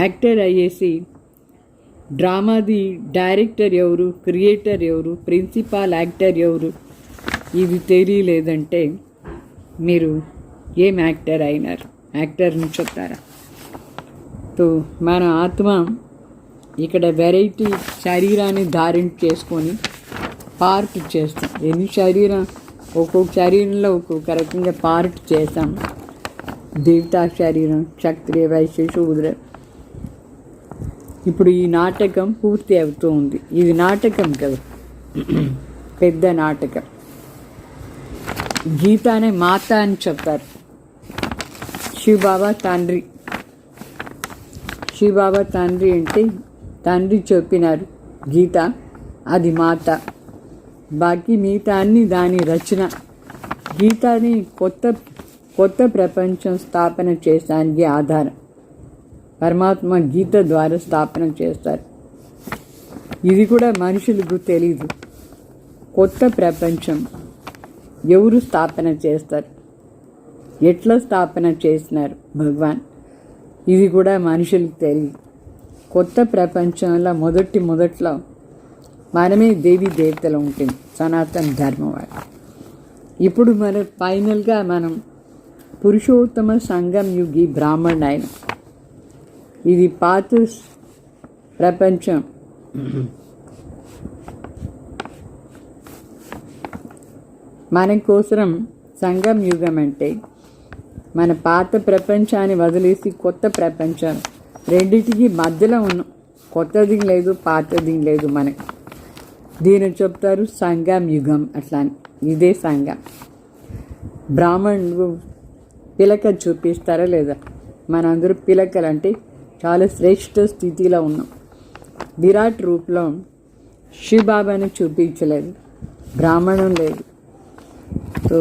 యాక్టర్ అయ్యేసి డ్రామాది డైరెక్టర్ ఎవరు, క్రియేటర్ ఎవరు, ప్రిన్సిపాల్ యాక్టర్ ఎవరు ఇది తెలియలేదంటే మీరు ఏం యాక్టర్ అయినారు? యాక్టర్ని చెప్తారా? సో మన ఆత్మ ఇక్కడ వెరైటీ శరీరాన్ని ధారణ చేసుకొని పార్ట్ చేస్తాం. ఎన్ని శరీరం, ఒక్కొక్క శరీరంలో ఒక్కొక్క రకంగా పార్ట్ చేస్తాం. దేవతా శరీరం, క్షత్రియ, వైశ్య, శూద్ర. ఇప్పుడు ఈ నాటకం పూర్తి అవుతూ ఉంది. ఇది నాటకం కదా, పెద్ద నాటకం. గీతానే మాత అని చెప్తారు. శివబాబా తండ్రి. శివబాబా తండ్రి అంటే తండ్రి చెప్పినారు గీత, అది మాత. బాకీ మిగతా అన్ని దాని రచన. గీతాని కొత్త ప్రపంచం స్థాపన చేసానికి ఆధారం. పరమాత్మ గీత ద్వారా స్థాపన చేస్తారు. ఇది కూడా మనుషులకు తెలీదు. కొత్త ప్రపంచం ఎవరు స్థాపన చేస్తారు, ఎట్లా స్థాపన చేసినారు భగవాన్, ఇది కూడా మనుషులకు తెలియదు. కొత్త ప్రపంచంలో మొదట్లో మనమే దేవీ దేవతలు ఉంటుంది, సనాతన ధర్మం వాడు. ఇప్పుడు ఫైనల్గా మనం పురుషోత్తమ సంగం యుగి బ్రాహ్మణ్ ఆయన. ఇది పాత ప్రపంచం. మన కోసం సంగం యుగం అంటే మన పాత ప్రపంచాన్ని వదిలేసి కొత్త ప్రపంచం, రెండింటికి మధ్యలో ఉన్నాం. కొత్తది లేదు, పాతది లేదు మనకి. దీని చెప్తారు సంగం యుగం అట్లా. ఇదే సంగం. బ్రాహ్మణులు పిలక చూపిస్తారా లేదా? మనందరూ పిలకలు అంటే చాలా శ్రేష్ఠ స్థితిలో ఉన్నాం. విరాట్ రూపంలో శివబాబాని చూపించలేదు, బ్రాహ్మణం లేదు. సో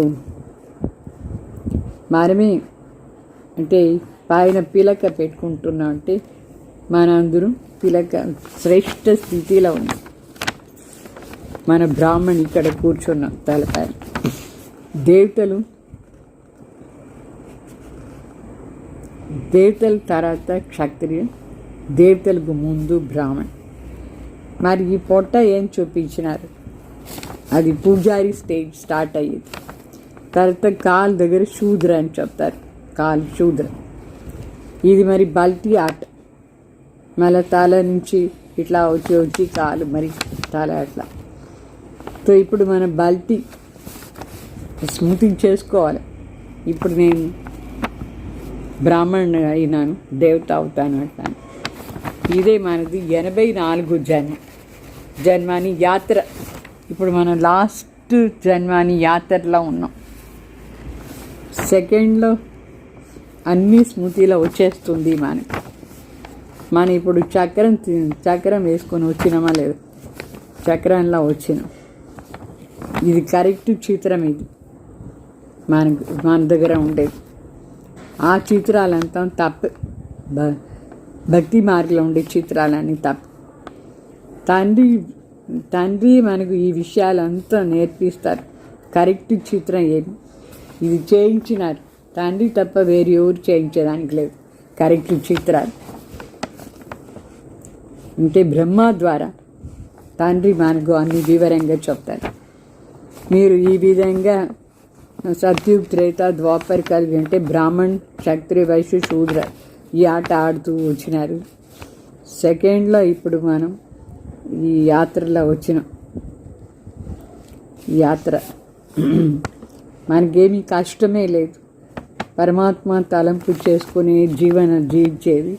మనమే అంటే పైన పిలక పెట్టుకుంటున్నాం అంటే మనందరం పిలక శ్రేష్ఠ స్థితిలో ఉన్నాం. మన బ్రాహ్మణ్ ఇక్కడ కూర్చున్నాం తలపైన. దేవతల తర్వాత క్షత్రియ, దేవతలకు ముందు బ్రాహ్మణ్. మరి ఈ పొట్ట ఏం చూపించినారు, అది పూజారి స్టేజ్ స్టార్ట్ అయ్యేది. తర్వాత కాలు దగ్గర శూద్ర అని చెప్తారు, కాలు శూద్ర. ఇది మరి బల్టీ ఆట, మళ్ళీ తల నుంచి ఇట్లా వచ్చి కాలు మరి తల అట్లా. సో ఇప్పుడు మనం బల్టీ స్మృతి చేసుకోవాలి. ఇప్పుడు నేను బ్రాహ్మణ్ అయినాను, దేవత అవుతాను అంటాను. ఇదే మనది 84 జన్మాని యాత్ర. ఇప్పుడు మనం లాస్ట్ జన్మాని యాత్రలో ఉన్నాం. సెకండ్లో అన్ని స్మృతిలో వచ్చేస్తుంది మనకి. మనం ఇప్పుడు చక్రం వేసుకొని వచ్చినామా లేదు, చక్రంలో వచ్చినాం. ఇది కరెక్ట్ చిత్రం. ఇది మన దగ్గర ఉండేది. ఆ చిత్రాలంతా తప్పు, భక్తి మార్గంలో ఉండే చిత్రాలన్నీ తప్పు. తండ్రి మనకు ఈ విషయాలంతా నేర్పిస్తారు. కరెక్ట్ చిత్రం ఏమి, ఇది చేయించినారు. తండ్రి తప్ప వేరే ఎవరు చేయించేదానికి లేదు కరెక్ట్ చిత్రాలు. అంటే బ్రహ్మ ద్వారా తండ్రి మనకు అన్ని వివరంగా చెప్తారు. మీరు ఈ విధంగా సత్యుగ్, త్రేత, ద్వాపర్, కలిగి అంటే బ్రాహ్మణ్, క్షత్రియ, వైశ్య, శూద్ర ఈ ఆట ఆడుతూ వచ్చినారు. సెకండ్లో ఇప్పుడు మనం ఈ యాత్రలో వచ్చినాం. ఈ యాత్ర మనకేమీ కష్టమే లేదు. పరమాత్మ తలంపు చేసుకుని జీవించేది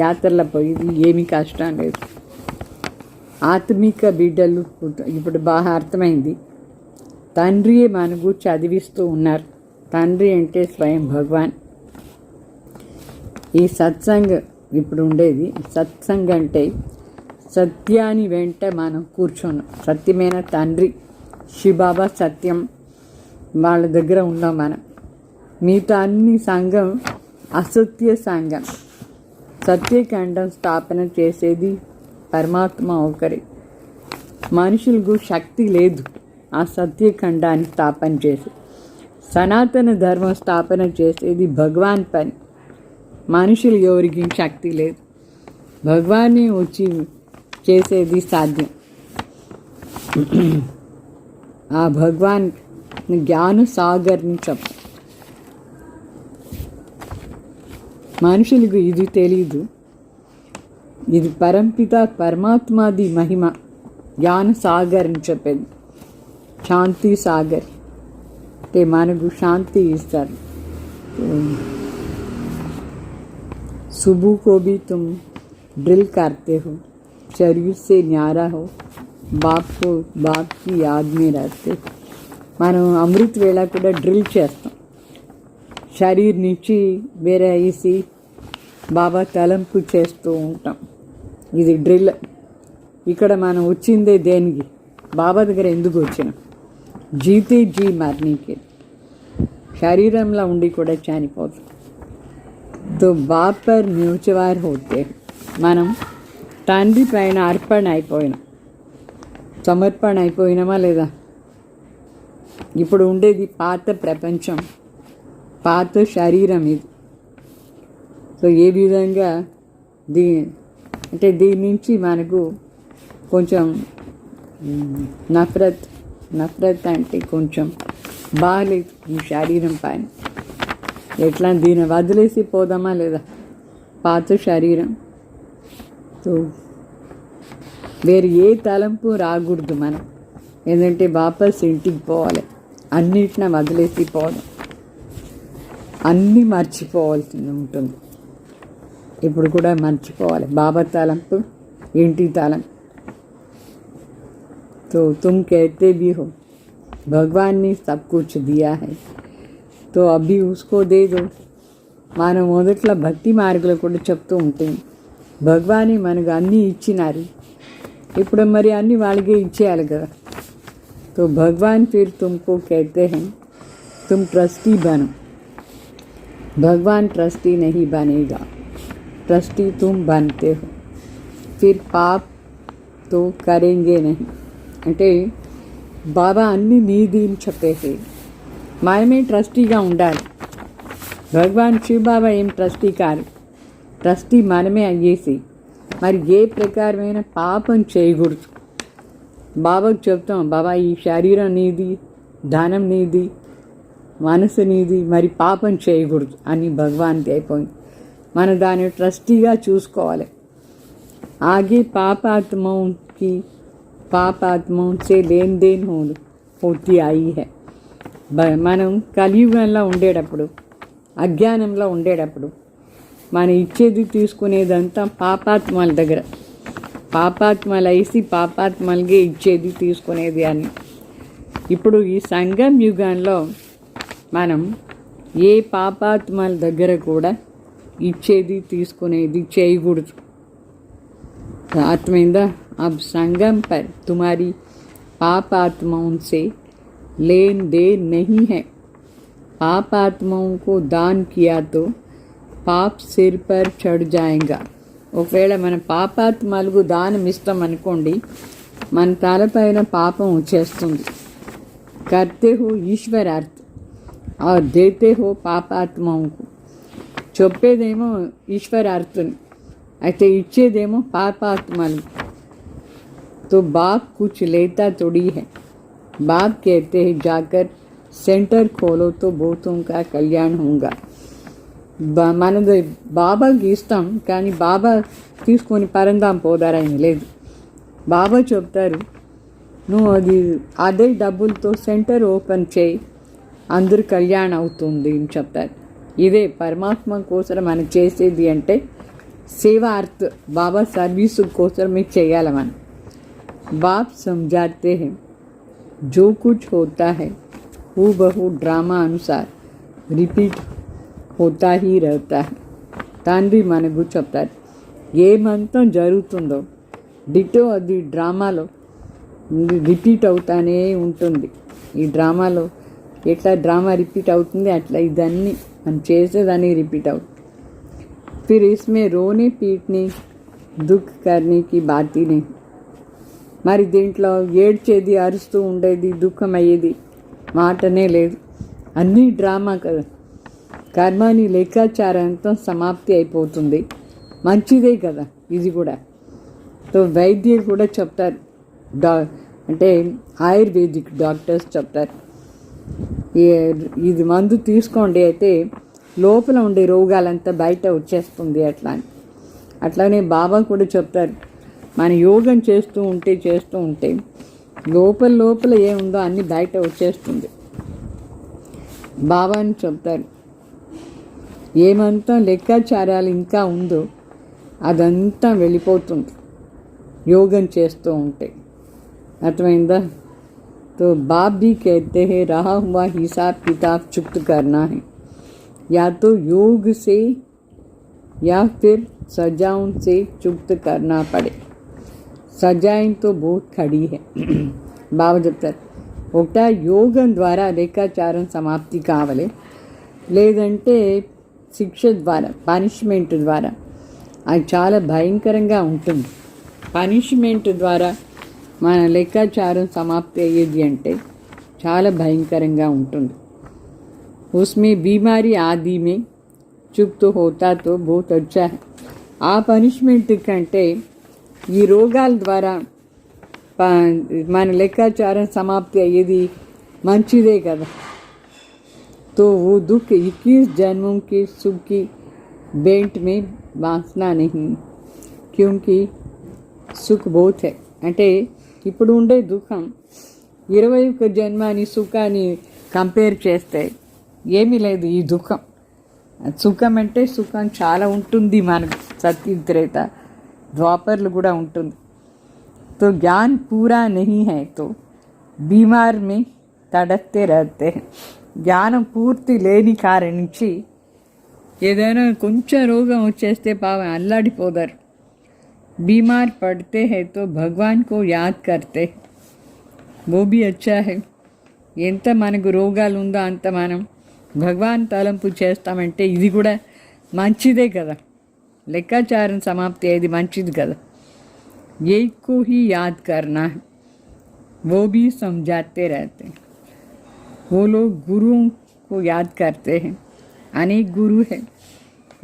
యాత్రలో పోయేది ఏమీ కష్టం లేదు. ఆత్మిక బిడ్డలు ఇప్పుడు బాగా అర్థమైంది. తండ్రియే మనకు చదివిస్తూ ఉన్నారు. తండ్రి అంటే స్వయం భగవాన్. ఈ సత్సంగ్ ఇప్పుడు ఉండేది. సత్సంగ్ అంటే సత్యాన్ని వెంట మనం కూర్చున్నాం. సత్యమైన తండ్రి శివబాబా సత్యం, వాళ్ళ దగ్గర ఉన్నాం మనం. మిగతా అన్ని సంఘం అసత్య సంఘం. సత్యఖండం స్థాపన చేసేది పరమాత్మ ఒకరి. మనుషులకు శక్తి లేదు ఆ సత్యఖండాన్ని స్థాపన చేసి. సనాతన ధర్మం స్థాపన చేసేది భగవాన్ పని. మనుషులు ఎవరికి శక్తి లేదు. భగవాన్ని వచ్చి చేసేది సాధ్యం. ఆ భగవాన్ జ్ఞాన సాగర్ని చెప్ప. మనుషులకు ఇది తెలీదు. ఇది పరంపిత పరమాత్మది మహిమ. జ్ఞాన సాగర్ అని చెప్పేది. శాంతి సాగర్ అంటే మనకు శాంతి ఇస్తారు. सुबह को भी तुम ड्रिल करते हो, शरीर से न्यारा हो, बाप की याद में रहते. మనం అమృత్ వేళ కూడా డ్రిల్ చేస్తాం. శరీర్ నుంచి వేరే వేసి బాబా తలంపు చేస్తూ ఉంటాం. ఇది డ్రిల్. ఇక్కడ మనం వచ్చిందే దేనికి, బాబా దగ్గర ఎందుకు వచ్చినాం? జీతే జీ మరణికి. శరీరంలో ఉండి కూడా చనిపోతాం. తో బాప్ పర్ మ్యూచువార్ హోతే. మనం తండ్రి పైన అర్పణ అయిపోయినాం, సమర్పణ అయిపోయినామా లేదా? ఇప్పుడు ఉండేది పాత ప్రపంచం, పాత శరీరం ఇది. సో ఏ విధంగా దీని నుంచి మనకు కొంచెం నఫరత్ అంటే కొంచెం బాగాలేదు ఈ శరీరం పైన. ఎట్లా దీన్ని వదిలేసి పోదామా లేదా? పాత శరీరం. సో వేరు ఏ తలంపు రాకూడదు మనం. ఎందుకంటే వాపస్ ఇంటికి పోవాలి. అన్నిటిని వదిలేసి పోదాం, అన్నీ మర్చిపోవాల్సి ఉంటుంది. ఇప్పుడు కూడా మర్చిపోవాలి బాబా తలంపు, ఇంటి తలంపు. तो तुम कहते भी हो भगवान ने सब कुछ दिया है, तो अभी उसको दे दो. మనం మొదట్లో భక్తి మార్గంలో కూడా చెప్తూ ఉంటుంది, భగవానే మనకు అన్నీ ఇచ్చినారు, ఇప్పుడు మరి అన్నీ వాళ్ళకే ఇచ్చేయాలి కదా. तो भगवान फिर तुमको कहते हैं तुम ट्रस्टी बनो. भगवान ट्रस्टी नहीं बनेगा, ट्रस्टी तुम बनते हो, फिर पाप तो करेंगे नहीं. అంటే బాబా అన్ని నీది అని చెప్పేసి మనమే ట్రస్టీగా ఉండాలి. భగవాన్ శివ బాబా ఏం ట్రస్టీ కాదు, ట్రస్టీ మనమే అయ్యేసి మరి ఏ ప్రకారమైన పాపం చేయకూడదు. బాబాకు చెప్తాం, బాబా ఈ శరీరం నీది, ధనం నీది, మనసు నీది, మరి పాపం చేయకూడదు అని భగవాన్కి అయిపోయింది. మనం దాన్ని ట్రస్టీగా చూసుకోవాలి. ఆగే పాపాత్మోं से लेन देन होती आई है. మనం కలియుగంలో ఉండేటప్పుడు, అజ్ఞానంలో ఉండేటప్పుడు మనం ఇచ్చేది తీసుకునేదంతా పాపాత్మల దగ్గర, పాపాత్మలు వేసి పాపాత్మలకే ఇచ్చేది తీసుకునేది అని. ఇప్పుడు ఈ సంగం యుగంలో మనం ఏ పాపాత్మల దగ్గర కూడా ఇచ్చేది తీసుకునేది చేయకూడదు. అర్థమైందా? अब संगम पर तुम्हारी पाप आत्माओं से लेन देन नहीं है. पाप आत्माओं को दान किया तो पाप सिर पर चढ़ जाएगा. ఒకవేళ మన పాపాత్మలకు దానం ఇస్తాం అనుకోండి, మన తలపైన పాపం వచ్చేస్తుంది. करते हो ఈశ్వరార్థ్ और देते हो పాపాత్మాओं को. చెప్పేదేమో ఈశ్వరార్థుని, అయితే ఇచ్చేదేమో పాపాత్మలు. तो बाप कुछ लेता थोड़ी है. बाप कहते हैं जाकर सेंटर खोलो तो बहुतों का कल्याण होगा. మనది బాబాకి ఇస్తాం, కానీ బాబా తీసుకొని పరందాం పోదారని లేదు. బాబా చెప్తారు, నువ్వు అదే డబ్బులతో సెంటర్ ఓపెన్ చేయి, అందరు కళ్యాణం అవుతుంది అని చెప్తారు. ఇదే పరమాత్మ కోసం మనం చేసేది. అంటే సేవార్థ్, బాబా సర్వీసు కోసమే చేయాలి మనం. बाप समझाते हैं जो कुछ होता है वो बहु ड्रामा अनुसार रिपीट होता ही रहता है. తండ్రి మనకు చెప్తారు, ఏమంతా జరుగుతుందో డిటో అది డ్రామాలో రిపీట్ అవుతానే ఉంటుంది. ఈ డ్రామాలో ఎట్లా డ్రామా రిపీట్ అవుతుంది, అట్లా ఇదన్నీ మనం చేసేదాన్ని రిపీట్ అవుతుంది. फिर इसमें रोने पीटने दुख करने की बात ही नहीं. మరి దీంట్లో ఏడ్చేది, అరుస్తూ ఉండేది, దుఃఖం అయ్యేది మాటనే లేదు. అన్నీ డ్రామా కదా. కర్మని లెక్కాచారంతో సమాప్తి అయిపోతుంది. మంచిదే కదా ఇది కూడా. సో వైద్యులు కూడా చెప్తారు, అంటే ఆయుర్వేదిక్ డాక్టర్స్ చెప్తారు, ఇది మందు తీసుకోండి, అయితే లోపల ఉండే రోగాలంతా బయట వచ్చేస్తుంది అట్లా అని. అట్లానే బాబా కూడా చెప్తారు, మన యోగం చేస్తూ ఉంటే లోపల ఏముందో అన్నీ బయట వచ్చేస్తుంది. బాబాని చెప్తారు, ఏమంతా లెక్కాచారాలు ఇంకా ఉందో అదంతా వెళ్ళిపోతుంది యోగం చేస్తూ ఉంటే. అర్థమైందా? तो बाप भी कहते हैं रहा हुआ हिसाब किताब चुक्त करना है, या तो योग से या फिर सजाओं से चुक्त करना पड़े. సజాయిం తో బహుత్ ఖడీ హై. బాబా చెప్తారు, ఒకట యోగం ద్వారా లెక్కాచారం సమాప్తి కావాలి, లేదంటే శిక్ష ద్వారా, పనిష్మెంట్ ద్వారా. అది చాలా భయంకరంగా ఉంటుంది. పనిష్మెంట్ ద్వారా మన లెక్కాచారం సమాప్తి అయ్యేది అంటే చాలా భయంకరంగా ఉంటుంది. ఉస్మే బీమారీ ఆది మే చుప్ హోతా తో బహుత్ అచ్చా హై. ఆ పనిష్మెంట్ కంటే ఈ రోగాల ద్వారా మన లెక్కాచారం సమాప్తి అయ్యేది మంచిదే కదా. तो वो दुख 21 जन्मों के सुख की बेंट में बांसना नहीं, क्योंकि సుఖ్ బోత్ హై. అంటే ఇప్పుడు ఉండే దుఃఖం 21 జన్మని సుఖాన్ని కంపేర్ చేస్తే ఏమీ లేదు. ఈ దుఃఖం, సుఖం అంటే సుఖం చాలా ఉంటుంది మనకు, సత్యత్రేత ద్వాపర్లు కూడా ఉంటుంది. तो ज्ञान पूरा नहीं है तो बीमार में तड़पते रहते हैं. జ్ఞానం పూర్తి లేని కారణం నుంచి ఏదైనా కొంచెం రోగం వచ్చేస్తే పాపం అల్లాడిపోతారు. बीमार पड़ते हैं तो भगवान को याद करते, वो भी अच्छा है. ఎంత మనకు రోగాలు ఉందో అంత మనం భగవాన్ తలంపు చేస్తామంటే ఇది కూడా మంచిదే కదా, లెక్కాచారం సమాప్తి అయ్యేది మంచిది కదా. एक को ही याद करना है, वो भी समझाते रहते हैं. वो लोग गुरुओं को याद करते हैं, अनेक गुरु है.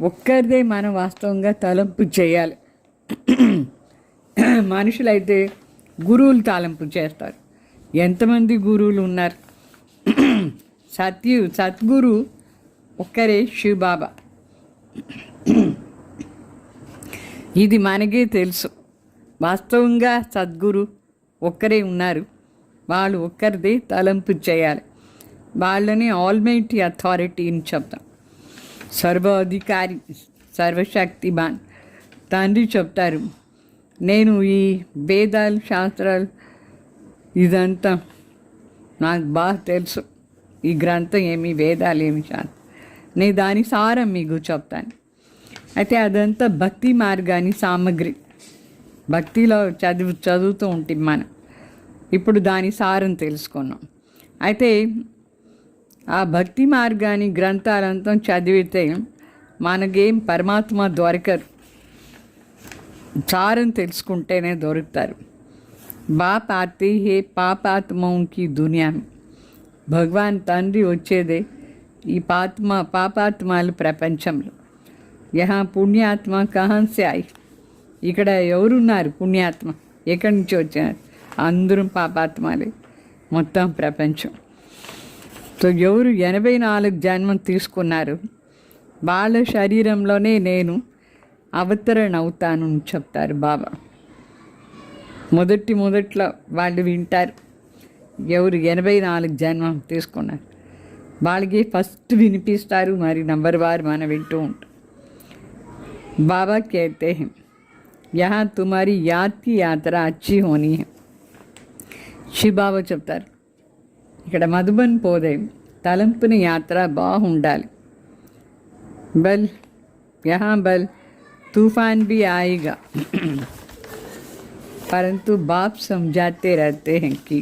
ఒక్కరిదే మనం వాస్తవంగా తలంపు చేయాలి. మనుషులైతే గురువులు తలంపు చేస్తారు. ఎంతమంది గురువులు ఉన్నారు? సద్గురు ఒక్కరే శివబాబా. ఇది మనకే తెలుసు. వాస్తవంగా సద్గురు ఒక్కరే ఉన్నారు. వాళ్ళు ఒక్కరిదే తలంపు చేయాలి. వాళ్ళని ఆల్మైటీ అథారిటీ అని చెప్తాం. సర్వ అధికారి, సర్వశక్తిమాన్ తండ్రి చెప్తారు, నేను ఈ వేదాలు శాస్త్రాలు ఇదంతా నాకు బాగా తెలుసు. ఈ గ్రంథం ఏమి, వేదాలు ఏమి, శాస్త్రం నేను దాని సారం మీకు చెప్తాను. అయితే అదంతా భక్తి మార్గాన్ని సామగ్రి, భక్తిలో చదువుతూ ఉంటాం మనం. ఇప్పుడు దాని సారం తెలుసుకున్నాం. అయితే ఆ భక్తి మార్గాన్ని గ్రంథాలంతా చదివితే మనకేం పరమాత్మ దొరకరు, సారం తెలుసుకుంటేనే దొరుకుతారు. బాప్ ఆతే హే పాపాత్మకి దునియా, భగవాన్ తండ్రి వచ్చేదే ఈ పాపాత్మలు ప్రపంచంలో. యహా పుణ్యాత్మ కహాన్సే ఆయి, ఇక్కడ ఎవరున్నారు పుణ్యాత్మ, ఎక్కడి నుంచి వచ్చినారు? అందరం పాపాత్మలే మొత్తం ప్రపంచం. సో ఎవరు 84 జన్మం తీసుకున్నారు, వాళ్ళ శరీరంలోనే నేను అవతరణ అవుతాను అని చెప్తారు బాబా. మొదట్లో వాళ్ళు వింటారు. ఎవరు 84 జన్మం తీసుకున్నారు వాళ్ళకి ఫస్ట్ వినిపిస్తారు, మరి నంబర్ వారు మనం వింటూ ఉంటాం. బాబా कहते हैं यहाँ तुम्हारी याद की यात्रा अच्छी होनी है. శివబాబా చెప్తారు, ఇక్కడ మధుబన్ పోదే తలంపుని యాత్ర బాగుండాలి. బల్ యహా బల్ तूफान भी आएगा, परंतु बाप समझाते रहते हैं कि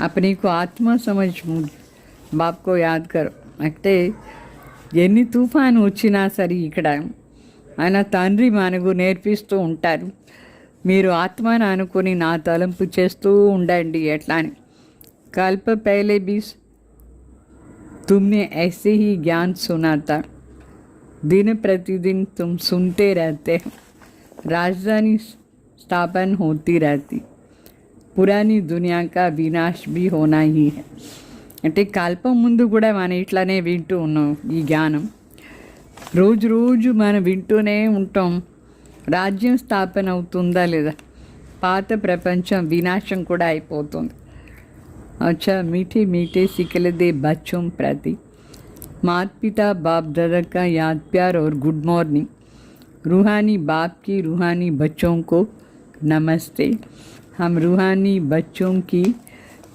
अपने को आत्मा समझ बाप को याद करो. అంటే ఎన్ని తుఫాను వచ్చినా సరే ఇక్కడ ఆయన తండ్రి మనకు నేర్పిస్తూ ఉంటారు, మీరు ఆత్మను అనుకుని నా తలంపు చేస్తూ ఉండండి. ఎట్లా అని కల్ప పహలే भी तुमने ऐसे ही ज्ञान सुना था, दिन प्रतिदिन तुम सुनते रहते हो. राजधानी स्थापन होती रहती, पुरानी दुनिया का विनाश भी होना ही है. అంటే కల్పం ముందు కూడా మనం ఇట్లానే వింటూ ఉన్నాం. ఈ జ్ఞానం రోజు మనం వింటూనే ఉంటాం. రాజ్యం స్థాపన అవుతుందా లేదా, పాత ప్రపంచం వినాశం కూడా అయిపోతుంది. अच्छा मीठे मीठे सिखले दे बच्चों प्रति माता पिता बाप दादा का याद प्यार और गुड मॉर्निंग. रूहानी बाप की रूहानी बच्चों को नमस्ते. हम रूहानी बच्चों की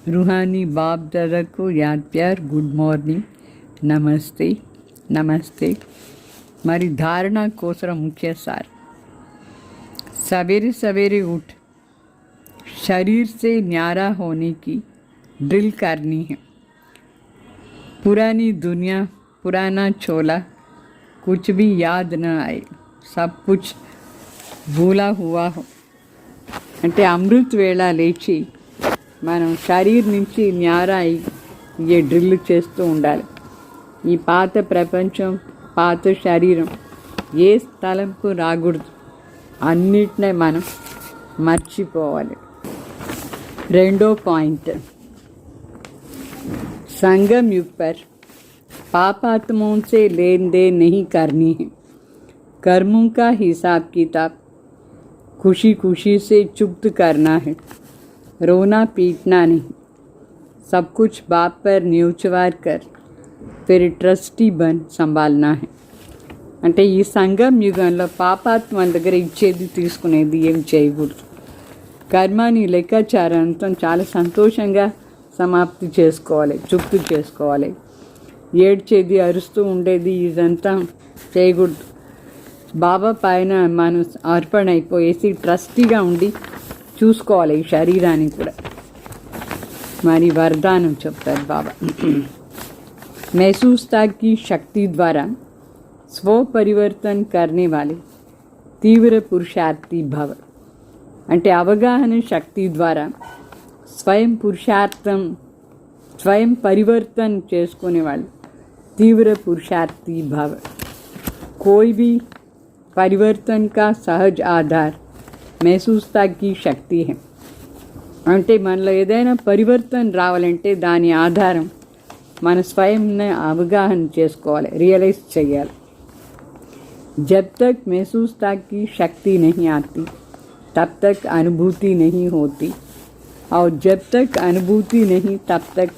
रूहानी बाप दादा को याद प्यार गुड मॉर्निंग नमस्ते नमस्ते. हमारी धारणा कोसरा मुख्य सार, सवेरे सवेरे उठ शरीर से न्यारा होने की ड्रिल करनी है. पुरानी दुनिया पुराना चोला, कुछ भी याद न आए, सब कुछ भूला हुआ हो. అంటే అమృత్ వేళ లేచి మనం శరీర్ నుంచి న్యారాయి ఈ డ్రిల్ చేస్తూ ఉండాలి. ఈ పాత ప్రపంచం, పాత శరీరం ఏ తలంపు రాకూడదు, అన్నిటినే మనం మర్చిపోవాలి. రెండో పాయింట్, संगम युग पर पापात्माओं से लेन देन नहीं करनी है. कर्मों का हिसाब किताब खुशी खुशी से चुप्त करना है. रोना पीटना नहीं, सब कुछ बाप पर न्यूचवार कर फिर ट्रस्टी बन संभालना है. అంటే ఈ సంగం యుగంలో పాపాత్మల దగ్గర ఇచ్చేది తీసుకునేది ఏం చేయకూడదు. కర్మాని లెక్కాచారంతో చాలా సంతోషంగా సమాప్తి చేసుకోవాలి, చుప్తు చేసుకోవాలి. ఏడ్చేది అరుస్తూ ఉండేది ఇదంతా చేయకూడదు. బాబా పైన మనం అర్పణ అయిపోయేసి ట్రస్టీగా ఉండి చూసుకోవాలి ఈ శరీరాన్ని కూడా. మరి వరదానం చెప్తారు బాబా. महसूसता की शक्ति द्वारा स्व परिवर्तन करने वाले తీవ్ర పురుషార్థి భవ. అంటే అవగాహన శక్తి ద్వారా స్వయం పరివర్తన చేసుకునేవాళ్ళు तीव्र पुरुषार्थी भव. कोई भी परिवर्तन का सहज आधार महसूसता की शक्ति है. అంటే మనలో ఏదైనా పరివర్తన రావాలంటే దాని ఆధారం మన స్వయంని అవగాహన చేసుకోవాలి, రియలైజ్ చేయాలి. जब तक महसूसता की शक्ति नहीं आती तब तक अनुभूति नहीं होती, और जब तक अनुभूति नहीं तब तक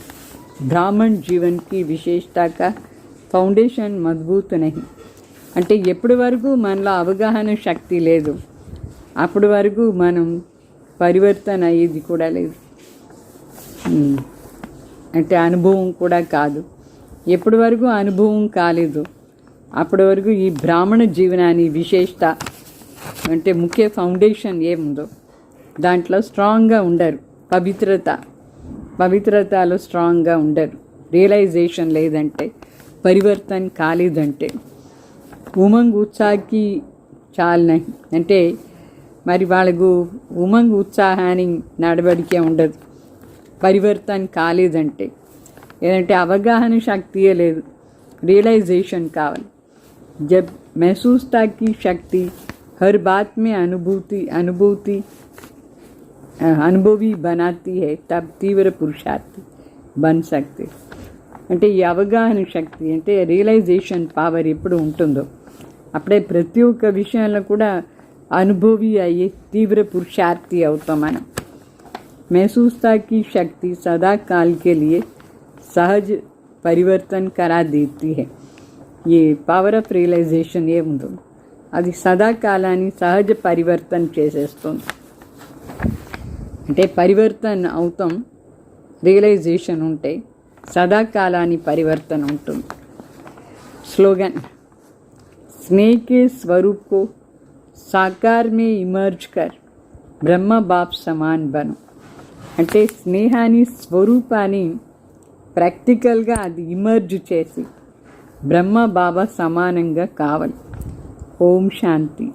ब्राह्मण जीवन की विशेषता का ఫౌండేషన్ మజబూత్ నహి. అంటే ఎప్పటి వరకు మనలో అవగాహన శక్తి లేదు అప్పటి వరకు మనం పరివర్తన అయ్యేది కూడా లేదు, అంటే అనుభవం కూడా కాదు. ఎప్పటి వరకు అనుభవం కాలేదు అప్పటి వరకు ఈ బ్రాహ్మణ జీవనాన్ని విశేషత అంటే ముఖ్య ఫౌండేషన్ ఏముందో దాంట్లో స్ట్రాంగ్గా ఉండరు. పవిత్రతలో స్ట్రాంగ్గా ఉండరు. రియలైజేషన్ లేదంటే, పరివర్తన కాలేదంటే, ఉమంగ్ ఉత్సాహకి చాలు అంటే మరి వాళ్ళకు ఉమంగ్ ఉత్సాహాన్ని నడవడికే ఉండదు. పరివర్తన కాలేదంటే ఏదంటే అవగాహన శక్తియే లేదు, రియలైజేషన్ కావాలి. जब महसूसता की शक्ति हर बात में अनुभवी बनाती है तब तीव्र पुरुषार्थी बन सकते. అంటే ఈ అవగాహన శక్తి అంటే రియలైజేషన్ పవర్ ఎప్పుడు ఉంటుందో అప్పుడే ప్రతి ఒక్క విషయంలో కూడా అనుభవి అయ్యి తీవ్ర పురుషార్థి అవుతాం మనం. महसूसता की शक्ति सदा काल के लिए सहज परिवर्तन करा देती है. ఈ పవర్ ఆఫ్ రియలైజేషన్ ఏముందో అది సదాకాలాన్ని సహజ పరివర్తన చేసేస్తుంది. అంటే పరివర్తన అవుతాం, రియలైజేషన్ ఉంటే సదాకాలాన్ని పరివర్తన ఉంటుంది. స్లోగన్ स्नेह के स्वरूप को साकार में इमर्ज कर ब्रह्म बाप समान बनो. అంటే స్నేహాన్ని స్వరూపాన్ని ప్రాక్టికల్గా అది ఇమర్జ్ చేసి బ్రహ్మ బాబా సమానంగా కావాలి. ఓం శాంతి.